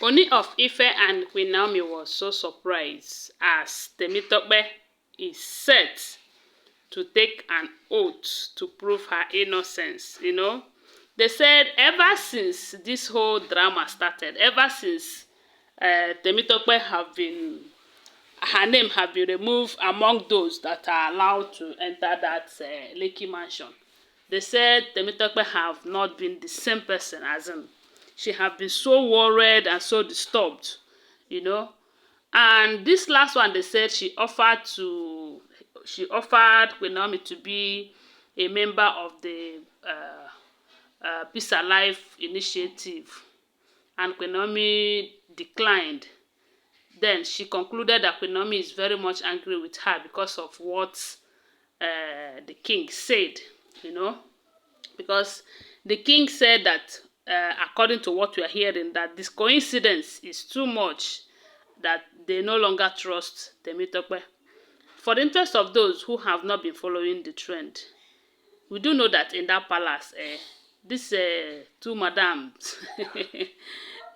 Ooni of Ife and Queen Naomi was so surprised as Temitope is set to take an oath to prove her innocence, They said ever since this whole drama started, ever since Temitope her name have been removed among those that are allowed to enter that Lekki mansion. They said Temitope have not been the same person, as in she have been so worried and so disturbed, And this last one, they said she offered Queen Naomi to be a member of the Peace and Life initiative, and Queen Naomi declined. Then she concluded that Queen Naomi is very much angry with her because of what the king said, because the king said that, according to what we are hearing, that this coincidence is too much, that they no longer trust Temitope. For the interest of those who have not been following the trend, we do know that in that palace, these two madams,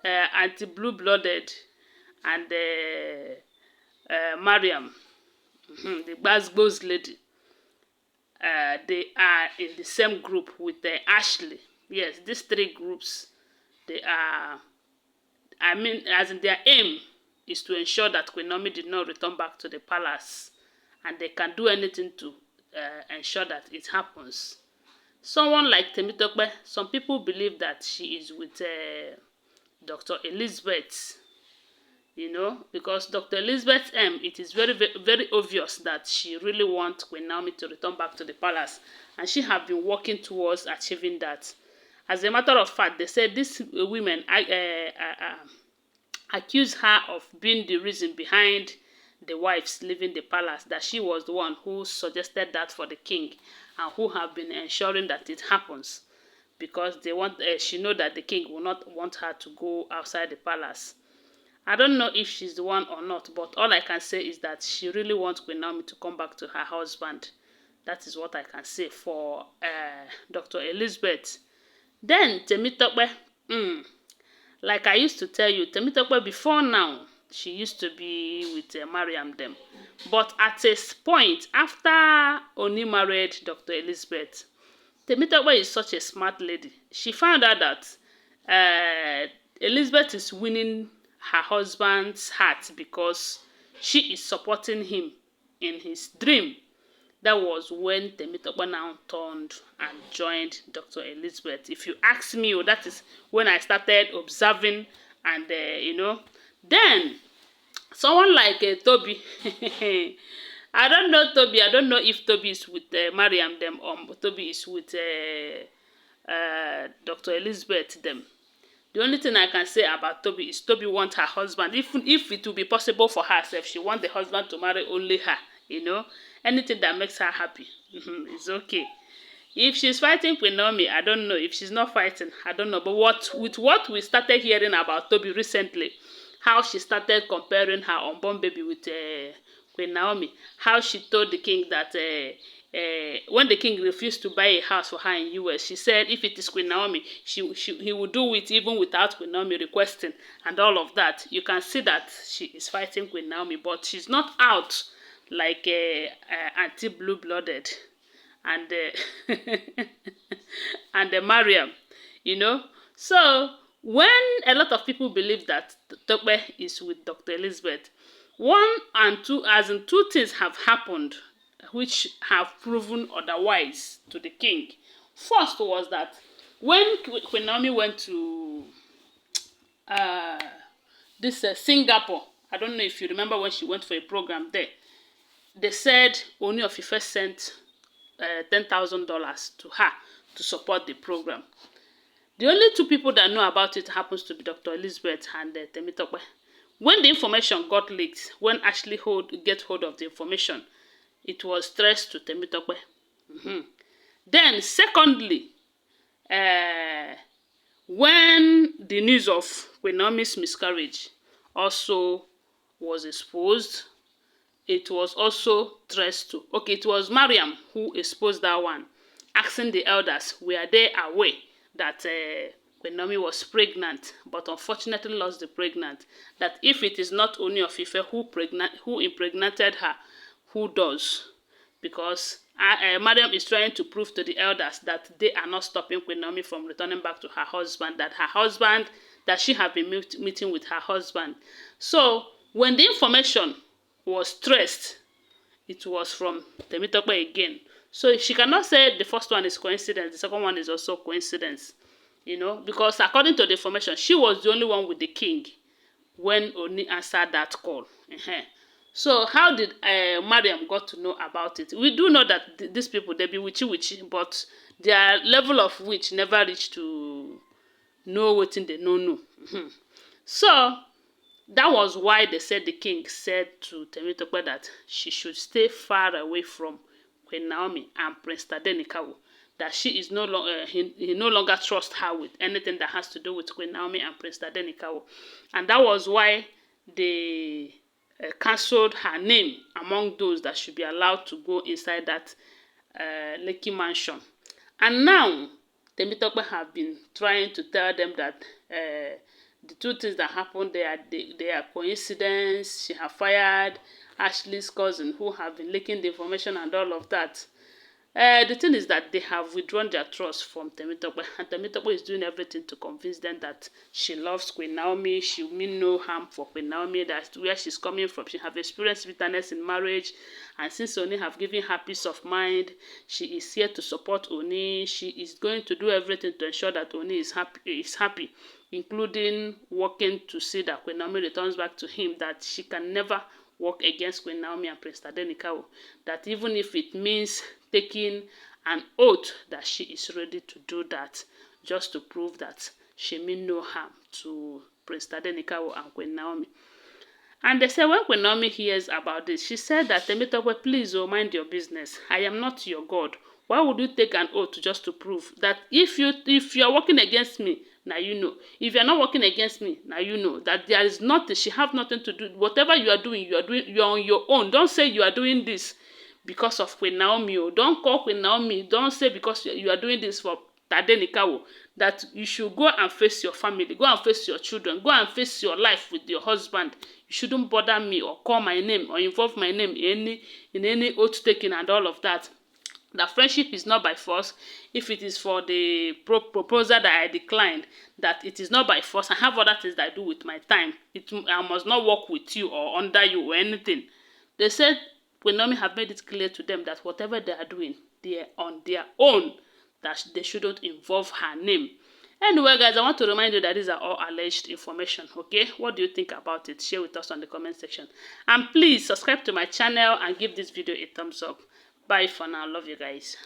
anti-blue-blooded and Mariam, the Gbasgbos lady, they are in the same group with Ashley. Yes, these three groups, they are, as in their aim is to ensure that Queen Naomi did not return back to the palace, and they can do anything to ensure that it happens. Someone like Temitope, some people believe that she is with Dr. Elizabeth, because Dr. Elizabeth it is very, very, very obvious that she really wants Queen Naomi to return back to the palace, and she have been working towards achieving that. As a matter of fact, they said these women accuse her of being the reason behind the wives leaving the palace, that she was the one who suggested that for the king and who have been ensuring that it happens, because they want she know that the king will not want her to go outside the palace. I don't know if she's the one or not, but all I can say is that she really wants Queen Naomi to come back to her husband. That is what I can say for Dr. Elizabeth. Then Temitope, like I used to tell you, Temitope before now, she used to be with Mariam them. But at a point, after Ooni married Dr. Elizabeth, Temitope is such a smart lady. She found out that Elizabeth is winning her husband's heart because she is supporting him in his dream. That was when Temitope now turned and joined Dr. Elizabeth. If you ask me, that is when I started observing and, Then, someone like Tobi, I don't know Tobi. I don't know if Tobi is with Mariam them or Tobi is with Dr. Elizabeth them. The only thing I can say about Tobi is Tobi wants her husband. Even if it will be possible for herself, she wants the husband to marry only her, Anything that makes her happy, is okay. If she's fighting Queen Naomi, I don't know. If she's not fighting, I don't know. But with what we started hearing about Tobi recently, how she started comparing her unborn baby with Queen Naomi, how she told the king that when the king refused to buy a house for her in US, she said if it is Queen Naomi, he would do it even without Queen Naomi requesting and all of that. You can see that she is fighting Queen Naomi, but she's not out like anti-blue-blooded and and Mariam, So when a lot of people believe that Tope is with Dr. Elizabeth, one and two, as in two things have happened which have proven otherwise to the king. First was that when Queen Naomi went to this Singapore, I don't know if you remember when she went for a program there, they said Ooni of Ife sent $10,000 to her to support the program. The only two people that know about it happens to be Dr. Elizabeth and Temitope. When the information got leaked, when Ashley get hold of the information, it was stressed to Temitope. Then, secondly, when the news of Queen Naomi's miscarriage also was exposed, it was also traced to, it was Mariam who exposed that one, asking the elders, were they aware that Queen Naomi was pregnant, but unfortunately lost the pregnant. That if it is not Ooni of Ife who impregnated her, who does? Because Mariam is trying to prove to the elders that they are not stopping Queen Naomi from returning back to her husband, that she have been meeting with her husband. So when the information was traced, it was from Temitope again. So she cannot say the first one is coincidence, the second one is also coincidence. Because according to the information, she was the only one with the king when Oni answered that call. So how did Mariam got to know about it? We do know that these people, they be witchy, but their level of witch never reached to know what they know. So that was why they said the king said to Temitope that she should stay far away from Queen Naomi and Prince Tadenikawo. That she is no longer, he no longer trusts her with anything that has to do with Queen Naomi and Prince Tadenikawo. And that was why they cancelled her name among those that should be allowed to go inside that Lekki mansion. And now, Temitope have been trying to tell them that the two things that happened, they are coincidence. She have fired Ashley's cousin, who have been leaking the information and all of that. The thing is that they have withdrawn their trust from Temitope, and Temitope is doing everything to convince them that she loves Queen Naomi. She will mean no harm for Queen Naomi. That's where she's coming from. She have experienced bitterness in marriage, and since Oni have given her peace of mind, she is here to support Oni. She is going to do everything to ensure that Oni is happy, including working to see that Queen Naomi returns back to him. That she can never work against Queen Naomi and Prince Tadenikawo. That even if it means taking an oath, that she is ready to do that, just to prove that she mean no harm to Prince Tadenikawo and Queen Naomi. And they said when Queen Naomi hears about this, she said that Temitope, please, mind your business. I am not your God. Why would you take an oath just to prove that if you are working against me, now you know. If you are not working against me, now you know that there is nothing. She have nothing to do. Whatever you are doing, you are on your own. Don't say you are doing this because of Queen Naomi. Don't call Queen Naomi. Don't say because you are doing this for Tadenikawo. That you should go and face your family. Go and face your children. Go and face your life with your husband. You shouldn't bother me or call my name or involve my name in any oath taking and all of that. That friendship is not by force. If it is for the proposal that I declined, that it is not by force. I have other things that I do with my time. I must not work with you or under you or anything. They said Queen Naomi have made it clear to them that whatever they are doing, they are on their own. That they shouldn't involve her name. Anyway, guys, I want to remind you that these are all alleged information, okay? What do you think about it? Share with us on the comment section. And please subscribe to my channel and give this video a thumbs up. Bye for now. Love you guys.